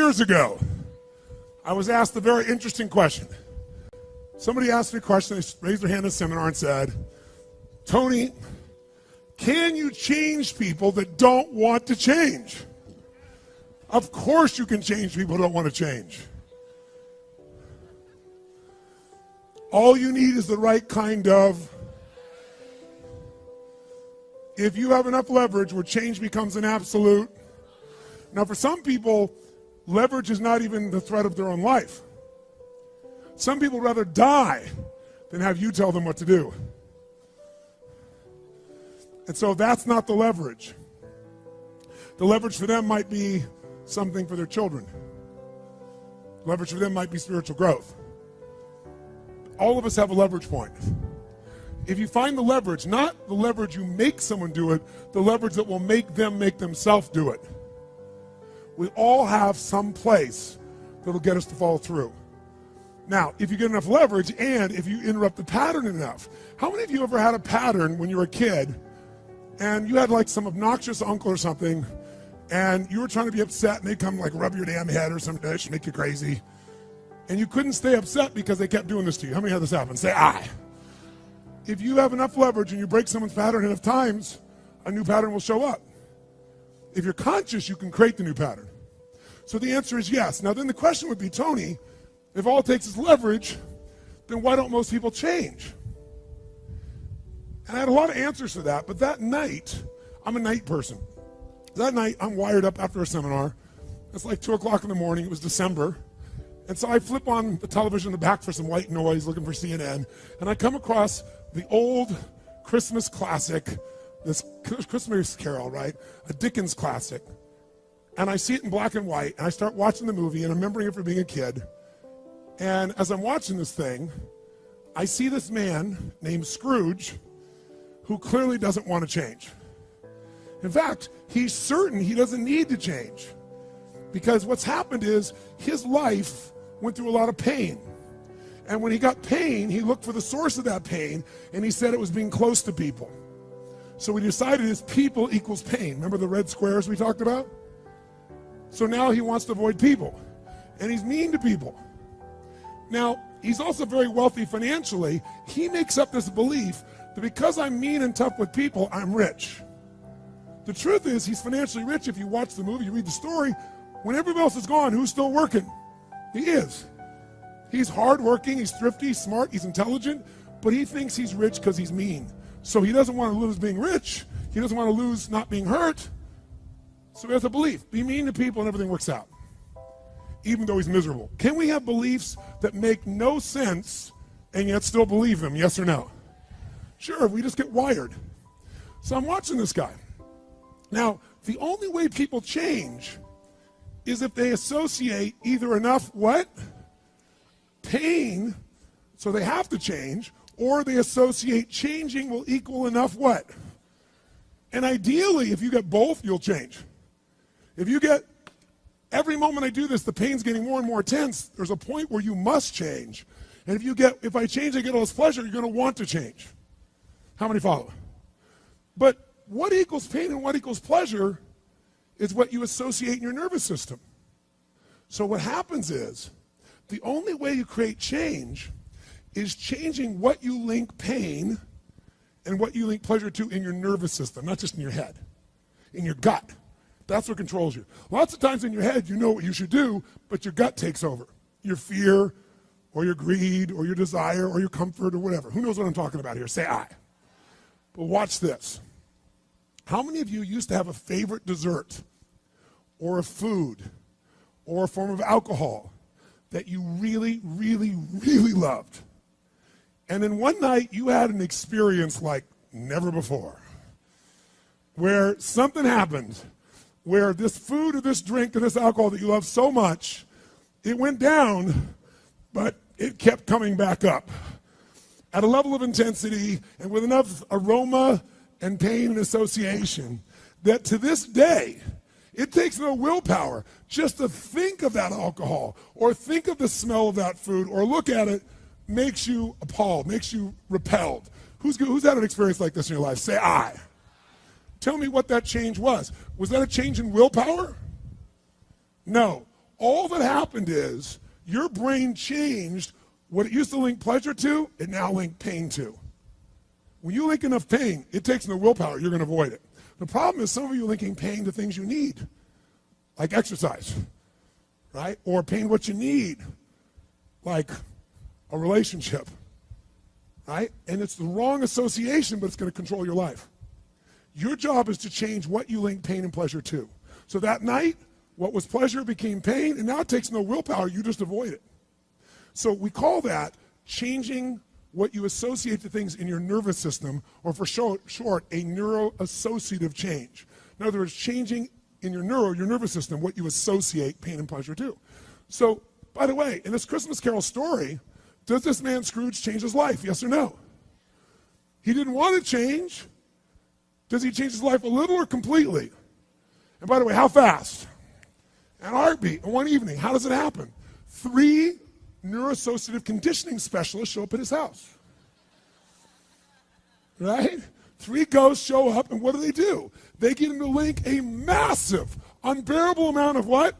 years ago, I was asked a very interesting question. Somebody asked me a question, they raised their hand in a seminar and said, Tony, can you change people that don't want to change? Of course you can change people who don't want to change. All you need is the right kind of. If you have enough leverage where change becomes an absolute. Now for some people, leverage is not even the threat of their own life. Some people rather die than have you tell them what to do. And so that's not the leverage. The leverage for them might be something for their children. Leverage for them might be spiritual growth. All of us have a leverage point. If you find the leverage, not the leverage you make someone do it, the leverage that will make them make themselves do it. We all have some place that'll get us to follow through. Now, if you get enough leverage and if you interrupt the pattern enough, how many of you ever had a pattern when you were a kid and you had like some obnoxious uncle or something and you were trying to be upset and they'd come like rub your damn head or something that should make you crazy and you couldn't stay upset because they kept doing this to you? How many had this happen? Say aye. If you have enough leverage and you break someone's pattern enough times, a new pattern will show up. If you're conscious, you can create the new pattern. So the answer is yes. Now then the question would be, Tony, if all it takes is leverage, then why don't most people change? And I had a lot of answers to that, but that night, I'm a night person. That night, I'm wired up after a seminar. It's like 2 o'clock in the morning, it was December. And so I flip on the television in the back for some white noise, looking for CNN, and I come across the old Christmas classic, this Christmas Carol, right? A Dickens classic. And I see it in black and white, and I start watching the movie, and I'm remembering it from being a kid. And as I'm watching this thing, I see this man named Scrooge who clearly doesn't want to change. In fact, he's certain he doesn't need to change because what's happened is his life went through a lot of pain. And when he got pain, he looked for the source of that pain, and he said it was being close to people. So we decided is people equals pain. Remember the red squares we talked about? So now he wants to avoid people, and he's mean to people. Now, he's also very wealthy financially. He makes up this belief that because I'm mean and tough with people, I'm rich. The truth is, he's financially rich. If you watch the movie, you read the story, when everybody else is gone, who's still working? He is. He's hardworking, he's thrifty, he's smart, he's intelligent, but he thinks he's rich because he's mean. So he doesn't want to lose being rich. He doesn't want to lose not being hurt. So he has a belief. Be mean to people and everything works out, even though he's miserable. Can we have beliefs that make no sense and yet still believe them? Yes or no? Sure, we just get wired. So I'm watching this guy. Now, the only way people change is if they associate either enough what? Pain, so they have to change, or they associate changing will equal enough what? And ideally, if you get both, you'll change. If you get, every moment I do this, the pain's getting more and more intense, there's a point where you must change. And if I change, I get all this pleasure, you're going to want to change. How many follow? But what equals pain and what equals pleasure is what you associate in your nervous system. So what happens is, the only way you create change is changing what you link pain and what you link pleasure to in your nervous system, not just in your head, in your gut. That's what controls you. Lots of times in your head, you know what you should do, but your gut takes over. Your fear, or your greed, or your desire, or your comfort, or whatever. Who knows what I'm talking about here? Say aye. But watch this. How many of you used to have a favorite dessert, or a food, or a form of alcohol that you really, really, really loved? And then one night you had an experience like never before, where something happened, where this food or this drink or this alcohol that you love so much, it went down, but it kept coming back up at a level of intensity and with enough aroma and pain and association that to this day, it takes no willpower just to think of that alcohol or think of the smell of that food or look at it makes you appalled, makes you repelled. Who's had an experience like this in your life? Say aye. Tell me what that change was. Was that a change in willpower? No. all that happened is your brain changed what it used to link pleasure to, it now linked pain to. When you link enough pain, it takes no willpower, you're going to avoid it. The problem is some of you are linking pain to things you need, like exercise, right? Or pain what you need, like a relationship, right? And it's the wrong association, but it's going to control your life. Your job is to change what you link pain and pleasure to. So that night, what was pleasure became pain, and now it takes no willpower, you just avoid it. So we call that changing what you associate to things in your nervous system, or for short, a neuroassociative change. In other words, changing in your nervous system, what you associate pain and pleasure to. So, by the way, in this Christmas Carol story, does this man Scrooge change his life, yes or no? He didn't want to change. Does he change his life a little or completely? And by the way, how fast? An heartbeat, in one evening. How does it happen? 3 neuroassociative conditioning specialists show up at his house. Right? 3 ghosts show up, and what do? They get him to link a massive, unbearable amount of what?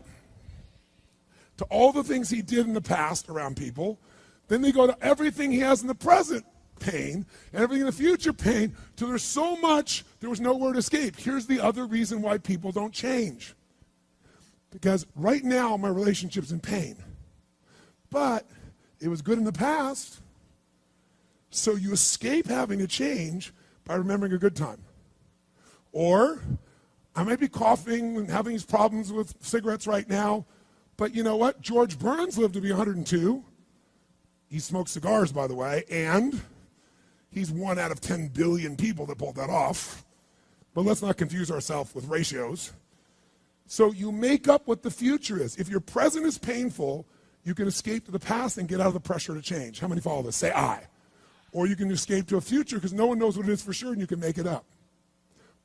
To all the things he did in the past around people. Then they go to everything he has in the present, pain, and everything in the future, pain, till there's so much, there was nowhere to escape. Here's the other reason why people don't change. Because right now, my relationship's in pain. But it was good in the past. So you escape having to change by remembering a good time. Or I might be coughing and having these problems with cigarettes right now, but you know what? George Burns lived to be 102. He smoked cigars, by the way, and he's 1 out of 10 billion people that pulled that off. But let's not confuse ourselves with ratios. So you make up what the future is. If your present is painful, you can escape to the past and get out of the pressure to change. How many follow this? Say I. Or you can escape to a future because no one knows what it is for sure and you can make it up.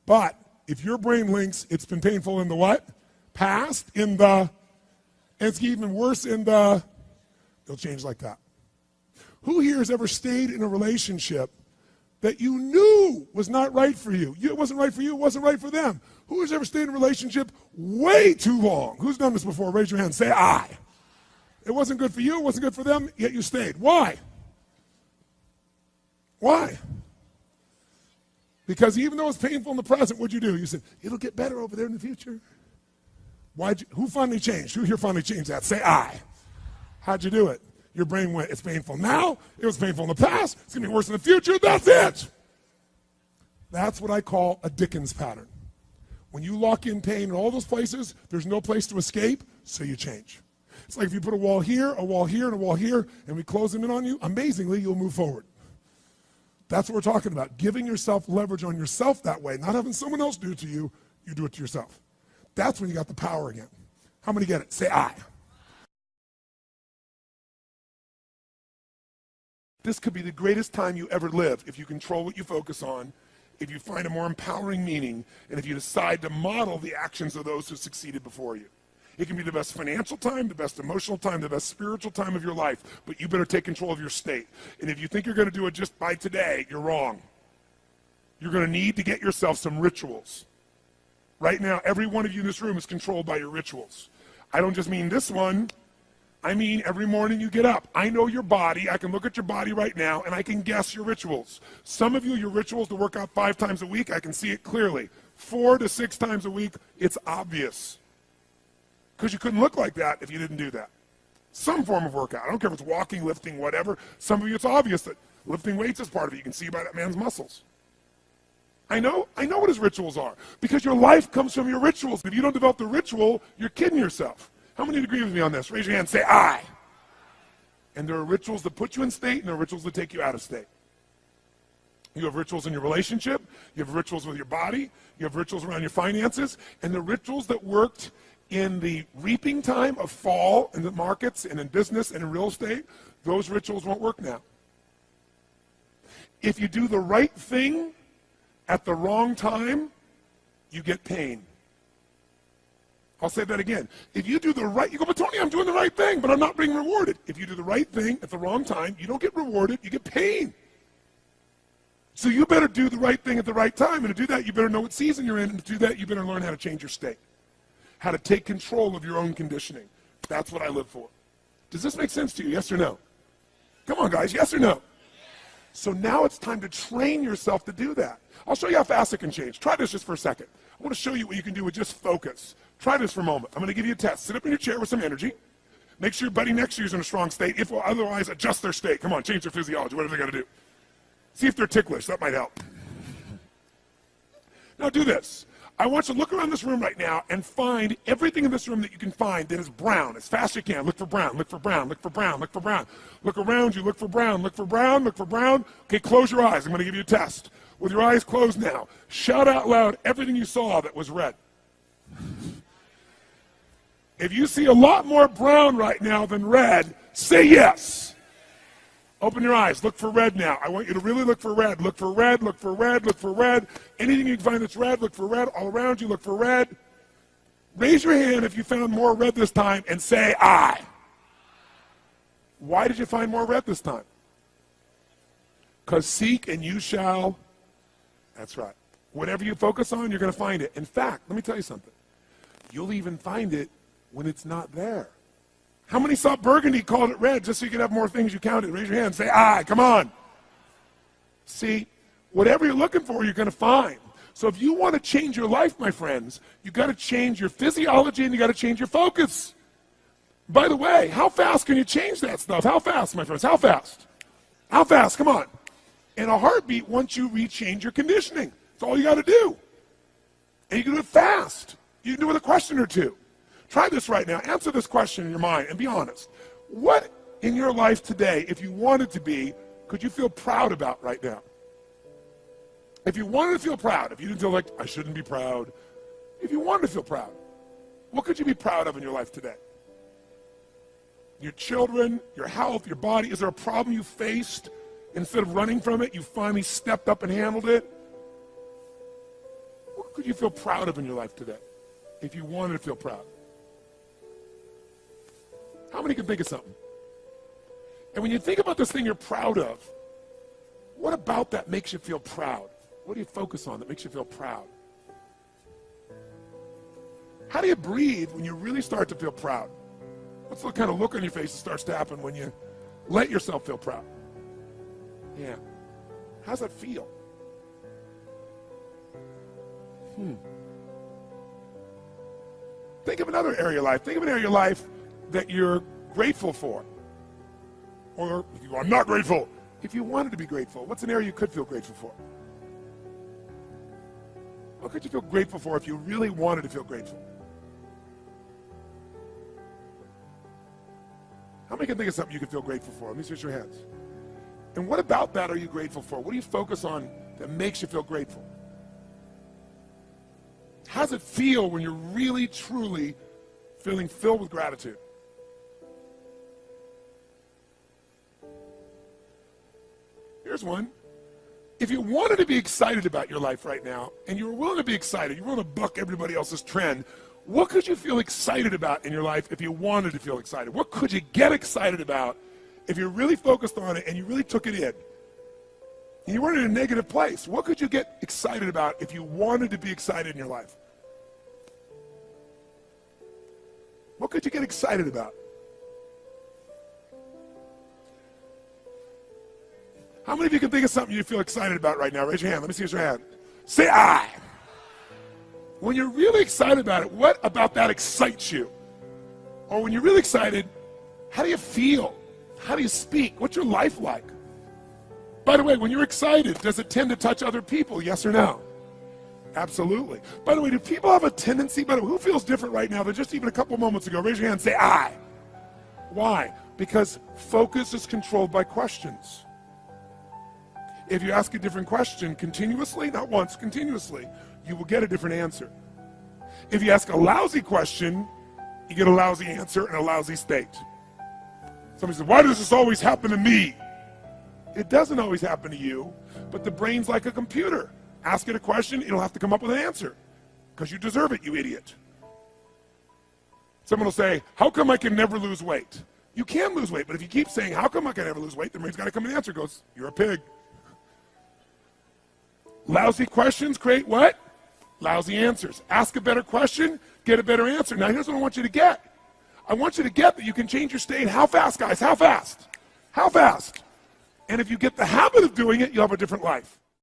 But if your brain links it's been painful in the what? Past, and it's even worse it'll change like that. Who here has ever stayed in a relationship that you knew was not right for you? It wasn't right for you, it wasn't right for them. Who has ever stayed in a relationship way too long? Who's done this before? Raise your hand. Say I. It wasn't good for you, it wasn't good for them, yet you stayed. Why? Why? Because even though it's painful in the present, what'd you do? You said, it'll get better over there in the future. Who finally changed? Who here finally changed that? Say I. How'd you do it? Your brain went, it's painful now, it was painful in the past, it's going to be worse in the future, that's it. That's what I call a Dickens pattern. When you lock in pain in all those places, there's no place to escape, so you change. It's like if you put a wall here, and a wall here, and we close them in on you, amazingly, you'll move forward. That's what we're talking about. Giving yourself leverage on yourself that way, not having someone else do it to you, you do it to yourself. That's when you got the power again. How many get it? Say I. This could be the greatest time you ever live if you control what you focus on, if you find a more empowering meaning, and if you decide to model the actions of those who succeeded before you. It can be the best financial time, the best emotional time, the best spiritual time of your life, but you better take control of your state. And if you think you're going to do it just by today, you're wrong. You're going to need to get yourself some rituals. Right now, every one of you in this room is controlled by your rituals. I don't just mean this one. I mean every morning you get up. I know your body. I can look at your body right now, and I can guess your rituals. Some of you, your rituals to work out 5 times a week, I can see it clearly. 4 to 6 times a week, it's obvious. Because you couldn't look like that if you didn't do that. Some form of workout. I don't care if it's walking, lifting, whatever. Some of you, it's obvious that lifting weights is part of it. You can see by that man's muscles. I know what his rituals are. Because your life comes from your rituals. If you don't develop the ritual, you're kidding yourself. How many agree with me on this? Raise your hand, say I. And there are rituals that put you in state, and there are rituals that take you out of state. You have rituals in your relationship. You have rituals with your body. You have rituals around your finances. And the rituals that worked in the reaping time of fall in the markets and in business and in real estate, those rituals won't work now. If you do the right thing at the wrong time, you get pain. I'll say that again. If you do the right, you go, but Tony, I'm doing the right thing, but I'm not being rewarded. If you do the right thing at the wrong time, you don't get rewarded, you get pain. So you better do the right thing at the right time, and to do that, you better know what season you're in, and to do that, you better learn how to change your state. How to take control of your own conditioning. That's what I live for. Does this make sense to you? Yes or no? Come on, guys. Yes or no? So now it's time to train yourself to do that. I'll show you how fast it can change. Try this just for a second. I want to show you what you can do with just focus. Try this for a moment. I'm going to give you a test. Sit up in your chair with some energy. Make sure your buddy next to you is in a strong state. If will otherwise, adjust their state. Come on, change their physiology. Whatever they got to do. See if they're ticklish. That might help. Now do this. I want you to look around this room right now and find everything in this room that you can find that is brown as fast as you can. Look for brown, look for brown, look for brown, look for brown. Look around you, look for brown, look for brown, look for brown. Okay, close your eyes. I'm going to give you a test. With your eyes closed now, shout out loud everything you saw that was red. If you see a lot more brown right now than red, say yes. Open your eyes. Look for red now. I want you to really look for red. Look for red, look for red, look for red. Anything you can find that's red, look for red. All around you, look for red. Raise your hand if you found more red this time and say I. Why did you find more red this time? Because seek and you shall. That's right. Whatever you focus on, you're going to find it. In fact, let me tell you something. You'll even find it when it's not there. How many saw burgundy, called it red, just so you could have more things you counted? Raise your hand, say, aye, come on. See, whatever you're looking for, you're going to find. So if you want to change your life, my friends, you've got to change your physiology and you've got to change your focus. By the way, how fast can you change that stuff? How fast, my friends? How fast? How fast? Come on. In a heartbeat, once you rechange your conditioning. That's all you got to do. And you can do it fast. You can do it with a question or two. Try this right now. Answer this question in your mind and be honest. What in your life today, if you wanted to be, could you feel proud about right now? If you wanted to feel proud, if you didn't feel like, I shouldn't be proud, if you wanted to feel proud, what could you be proud of in your life today? Your children, your health, your body. Is there a problem you faced? Instead of running from it, you finally stepped up and handled it? What could you feel proud of in your life today if you wanted to feel proud? How many can think of something? And when you think about this thing you're proud of, what about that makes you feel proud? What do you focus on that makes you feel proud? How do you breathe when you really start to feel proud? What's the kind of look on your face that starts to happen when you let yourself feel proud? Yeah. How's that feel? Think of another area of life. Think of an area of life that you're grateful for. Or if you go, I'm not grateful. If you wanted to be grateful, what's an area you could feel grateful for? What could you feel grateful for if you really wanted to feel grateful? How many can think of something you could feel grateful for? Let me see your hands. And what about that are you grateful for? What do you focus on that makes you feel grateful? How does it feel when you're really, truly feeling filled with gratitude? Here's one. If you wanted to be excited about your life right now, and you were willing to be excited, you're willing to buck everybody else's trend, what could you feel excited about in your life if you wanted to feel excited? What could you get excited about if you really focused on it and you really took it in? And you weren't in a negative place. What could you get excited about if you wanted to be excited in your life? What could you get excited about? How many of you can think of something you feel excited about right now? Raise your hand. Let me see your hand. Say I. When you're really excited about it, what about that excites you? Or when you're really excited, how do you feel? How do you speak? What's your life like? By the way, when you're excited, does it tend to touch other people? Yes or no? Absolutely. By the way, do people have a tendency, by the way, who feels different right now than just even a couple moments ago? Raise your hand and say I. Why? Because focus is controlled by questions. If you ask a different question continuously, not once, continuously, you will get a different answer. If you ask a lousy question, you get a lousy answer and a lousy state. Somebody says, why does this always happen to me? It doesn't always happen to you, but the brain's like a computer. Ask it a question, it'll have to come up with an answer because you deserve it, you idiot. Someone will say, how come I can never lose weight? You can lose weight, but if you keep saying, how come I can never lose weight, the brain's got to come and answer. It goes, you're a pig. Lousy questions create what? Lousy answers. Ask a better question, get a better answer. Now here's what I want you to get. I want you to get that you can change your state. How fast, guys? How fast? How fast? And if you get the habit of doing it, you'll have a different life.